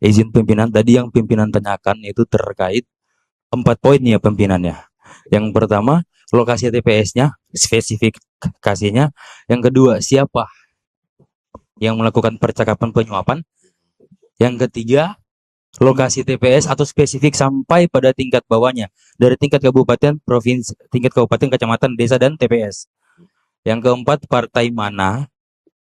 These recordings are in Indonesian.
Izin pimpinan, tadi yang pimpinan tanyakan itu terkait 4 poin ya pimpinannya. Yang pertama, lokasi TPS-nya, spesifikasinya. Yang kedua, siapa yang melakukan percakapan penyuapan. Yang ketiga, lokasi TPS atau spesifik sampai pada tingkat bawahnya, dari tingkat kabupaten, provinsi, tingkat kabupaten, kecamatan, desa, dan TPS. Yang keempat, partai mana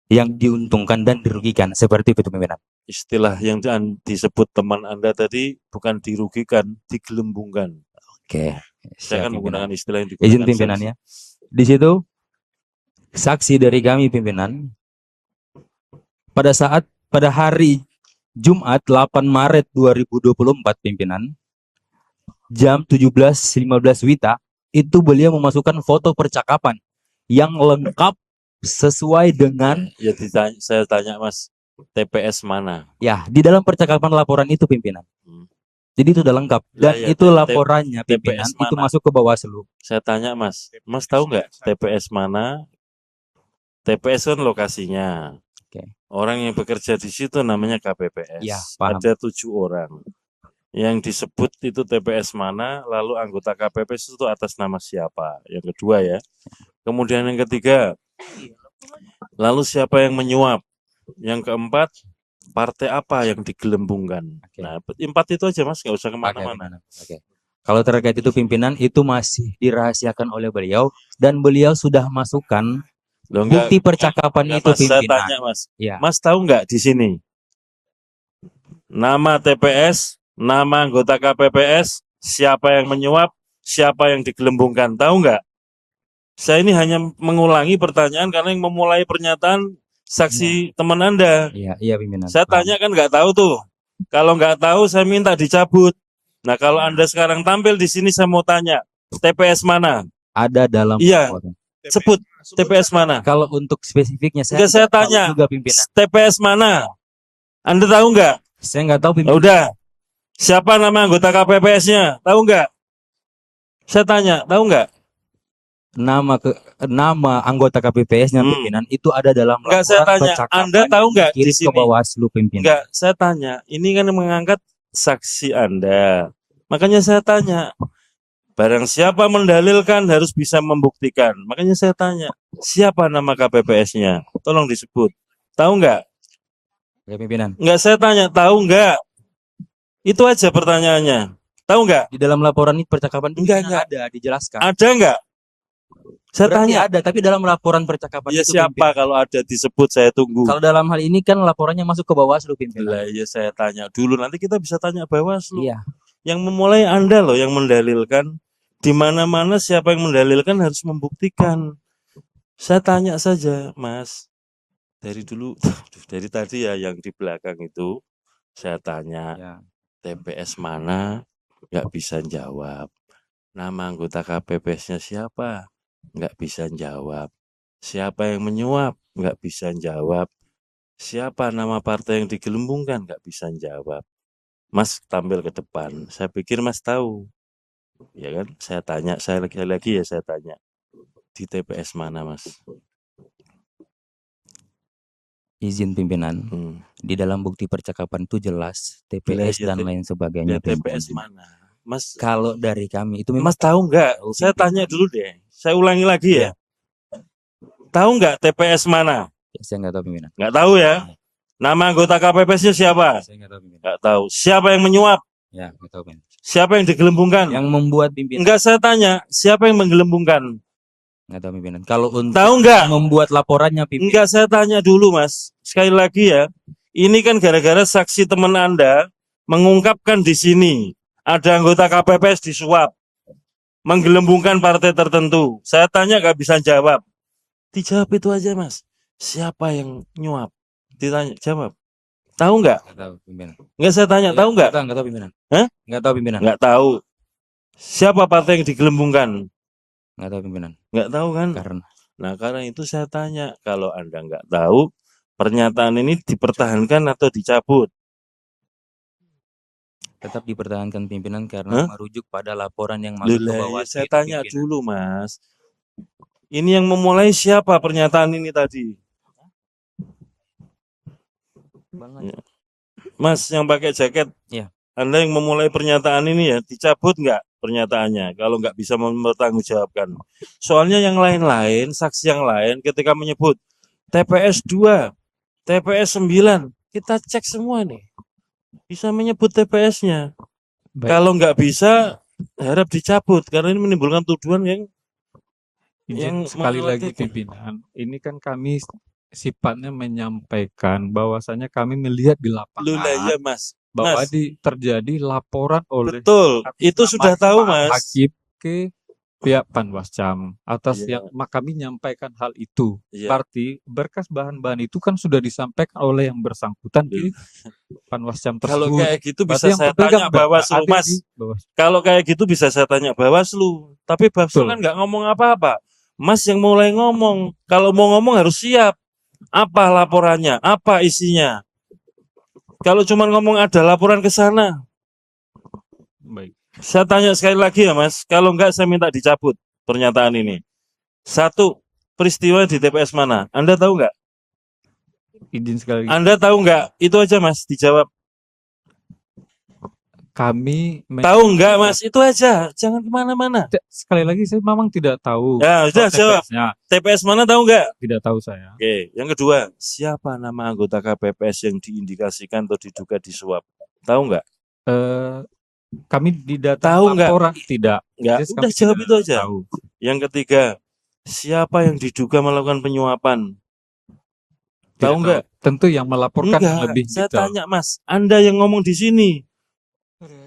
yang diuntungkan dan dirugikan, seperti itu pimpinan. Istilah yang disebut teman Anda tadi bukan dirugikan, digelembungkan. Oke, Saya akan siap pimpinan. menggunakan istilah yang digunakan Izin pimpinannya. Di situ saksi dari kami pimpinan, pada hari Jumat 8 Maret 2024 pimpinan, jam 17.15 WITA, itu beliau memasukkan foto percakapan yang lengkap sesuai dengan Ya saya tanya Mas, TPS mana? ya di dalam percakapan laporan itu pimpinan. Jadi itu udah lengkap dan ya, itu laporannya pimpinan TPS itu mana? masuk ke Bawaslu. Saya tanya Mas, Mas tahu nggak TPS mana? TPS kan lokasinya. Oke. Orang yang bekerja di situ namanya KPPS. Ya, paham. Ada 7 orang. Yang disebut itu TPS mana, lalu anggota KPPS itu atas nama siapa? Yang kedua ya. Kemudian yang ketiga, lalu siapa yang menyuap? Yang keempat, partai apa yang digelembungkan? Oke. Nah, 4 itu aja Mas, nggak usah kemana-mana. Oke. Kalau terkait itu pimpinan, itu masih dirahasiakan oleh beliau dan beliau sudah masukkan bukti percakapan itu Mas, saya pimpinan. tanya Mas, Ya. Mas tahu nggak di sini nama TPS, nama anggota KPPS, siapa yang menyuap, siapa yang digelembungkan, tahu nggak? Saya ini hanya mengulangi pertanyaan karena yang memulai pernyataan saksi teman Anda. Iya pimpinan. Saya tanya kan nggak tahu tuh. Kalau nggak tahu saya minta dicabut. Nah kalau Anda sekarang tampil di sini saya mau tanya, TPS mana? Ada dalam Iya. laporan. Sebut TPS mana? Kalau untuk spesifiknya saya tanya, juga pimpinan. TPS mana? Anda tahu nggak? Saya nggak tahu pimpinan. Udah. Siapa nama anggota KPPS-nya? Tahu nggak? Saya tanya, tahu nggak? Nama anggota KPPS-nya pimpinan itu ada dalam laporan. Saya tanya, Anda tahu nggak di sini? Ke Bawaslu pimpinan. Enggak, saya tanya, ini kan mengangkat saksi Anda. Makanya saya tanya, barang siapa mendalilkan harus bisa membuktikan. Makanya saya tanya, siapa nama KPPS-nya? Tolong disebut. Tahu nggak? Ya, pimpinan. Enggak, saya tanya, tahu nggak? Itu aja pertanyaannya. Tahu nggak? Di dalam laporan ini percakapan enggak ada dijelaskan. Ada nggak? Saya tanya. Ada, tapi dalam laporan percakapan ya itu siapa pimpinan. Kalau ada disebut saya tunggu. Kalau dalam hal ini kan laporannya masuk ke Bawaslu pimpinan. Lah ya saya tanya dulu, nanti kita bisa tanya Bawaslu. Iya. Yang memulai Anda loh yang mendalilkan. Di mana-mana siapa yang mendalilkan harus membuktikan. Saya tanya saja, Mas. Dari dulu, dari tadi ya yang di belakang itu saya tanya ya. TPS mana? Nggak bisa jawab. Nama anggota KPPS-nya siapa? Nggak bisa jawab. Siapa yang menyuap? Nggak bisa jawab. Siapa nama partai yang digelembungkan? Nggak bisa jawab. Mas tampil ke depan. Saya pikir Mas tahu. Ya kan? Saya tanya, saya lagi ya saya tanya. Di TPS mana Mas? Izin pimpinan. Di dalam bukti percakapan itu jelas TPS dan lain sebagainya. TPS mana? Mas, kalau dari kami itu Mas tahu nggak? Saya tanya dulu deh. Saya ulangi lagi ya. Tahu nggak TPS mana? Saya nggak tahu pimpinan. Nggak tahu ya. Nama anggota KPPS-nya siapa? Saya nggak tahu pimpinan. Nggak tahu. Siapa yang menyuap? Ya, nggak tahu pimpinan. Siapa yang digelembungkan? Yang membuat pimpinan. Enggak, saya tanya. Siapa yang menggelembungkan? Nggak tahu pimpinan. Kalau untuk tahu nggak? Membuat laporannya pimpinan. Enggak, saya tanya dulu Mas. Sekali lagi ya. Ini kan gara-gara saksi teman Anda mengungkapkan di sini. Ada anggota KPPS disuap. Menggelembungkan partai tertentu. Saya tanya nggak bisa jawab. Dijawab itu aja Mas. Siapa yang nyuap? Ditanya, jawab. Tahu nggak? Nggak tahu pimpinan. Nggak, saya tanya, tahu nggak? Nggak tahu pimpinan. Hah? Nggak tahu pimpinan. Nggak tahu. Siapa partai yang digelembungkan? Nggak tahu pimpinan. Nggak tahu kan? Karena itu saya tanya, kalau Anda nggak tahu, pernyataan ini dipertahankan atau dicabut? Tetap dipertahankan pimpinan karena merujuk pada laporan yang masuk ke bawah. Saya tanya dulu Mas. Ini yang memulai siapa pernyataan ini tadi? Mas yang pakai jaket, Iya. Anda yang memulai pernyataan ini ya, dicabut nggak pernyataannya kalau nggak bisa mempertanggungjawabkan. Soalnya yang lain-lain, saksi yang lain ketika menyebut TPS 2, TPS 9, kita cek semua nih. Bisa menyebut TPS-nya. Baik, Kalau nggak bisa, harap dicabut karena ini menimbulkan tuduhan yang izin sekali lagi pimpinan. Ini kan kami sifatnya menyampaikan bahwasanya kami melihat di Lu lah lapangan ya Mas. bahwa Mas, terjadi laporan oleh betul. atas Itu nama sudah tahu Pak Mas. Hakim ke pihak Panwascam atas Iya. yang kami menyampaikan hal itu. Iya. Berarti berkas bahan-bahan itu kan sudah disampaikan oleh yang bersangkutan di Panwascam Kalau tersebut. kayak gitu Berarti bisa yang saya berpegang tanya nggak Bawaslu ada Mas. di Bawaslu. Kalau kayak gitu bisa saya tanya Bawaslu. Tapi Bawaslu Betul. kan nggak ngomong apa-apa. Mas yang mulai ngomong. Kalau mau ngomong harus siap. Apa laporannya? Apa isinya? Kalau cuma ngomong ada laporan ke sana. Baik. Saya tanya sekali lagi ya Mas. Kalau enggak saya minta dicabut pernyataan ini. Satu, peristiwa di TPS mana? Anda tahu nggak? Izin sekali lagi. Anda tahu nggak? Itu aja Mas, dijawab. Kami Tahu nggak Mas? Itu aja. Jangan kemana-mana. sekali lagi saya memang tidak tahu. Ya, sudah jawab. TPS-nya. TPS mana tahu nggak? Tidak tahu saya. Oke, yang kedua, siapa nama anggota KPPS yang diindikasikan atau diduga disuap? Tahu nggak? Kami di data Tahu nggak? laporan tidak. Nggak. Yes, Udah kami jawab tidak itu aja. tahu. Yang ketiga, siapa yang diduga melakukan penyuapan? Tidak Tahu nggak? Tentu yang melaporkan Enggak. lebih Saya detail. tanya Mas, Anda yang ngomong di sini.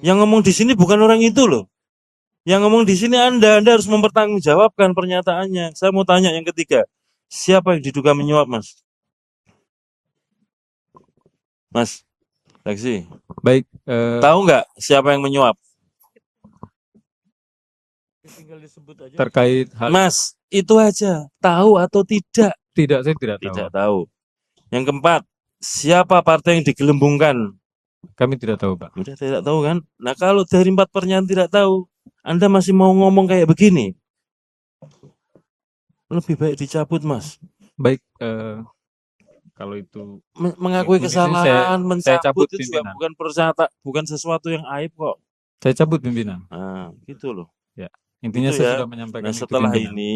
Yang ngomong di sini bukan orang itu loh. Yang ngomong di sini Anda harus mempertanggungjawabkan pernyataannya. Saya mau tanya yang ketiga, siapa yang diduga menyuap Mas? Mas, Taksi, Baik, tahu nggak siapa yang menyuap? terkait hal Mas, itu aja. Tahu atau tidak? tidak, saya tidak tahu. Tidak tahu. Yang keempat, siapa partai yang digelembungkan? Kami tidak tahu, Pak. Udah tidak tahu kan? Nah kalau dari 4 pernyataan tidak tahu, Anda masih mau ngomong kayak begini? Lebih baik dicabut Mas. Baik, kalau itu Mengakui Ini kesalahan, saya mencabut cabut itu juga pimpinan. bukan sesuatu yang aib kok. saya cabut pimpinan. Nah, gitu loh. Intinya Itu saya ya. sudah menyampaikan Nah itu setelah pimpinan. ini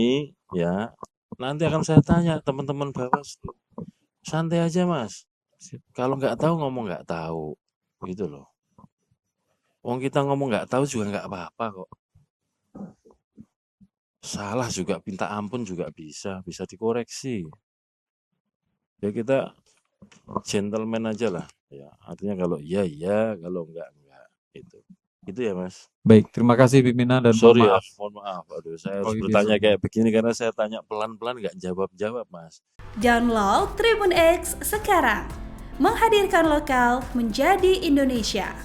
ya nanti akan saya tanya teman-teman Bawaslu. Santai aja Mas. Kalau nggak tahu ngomong nggak tahu, gitu loh. Wong kita ngomong nggak tahu juga nggak apa-apa kok. Salah juga minta ampun juga bisa dikoreksi. Ya kita gentleman aja lah. Ya artinya kalau iya, kalau enggak itu. Itu ya Mas. Baik, terima kasih pimpinan dan Sorry mohon maaf. ya, mohon maaf. Aduh, saya harus Oh, iya, bertanya biasa. kayak begini karena saya tanya pelan-pelan nggak jawab-jawab Mas. Download Tribun X sekarang. Menghadirkan lokal menjadi Indonesia.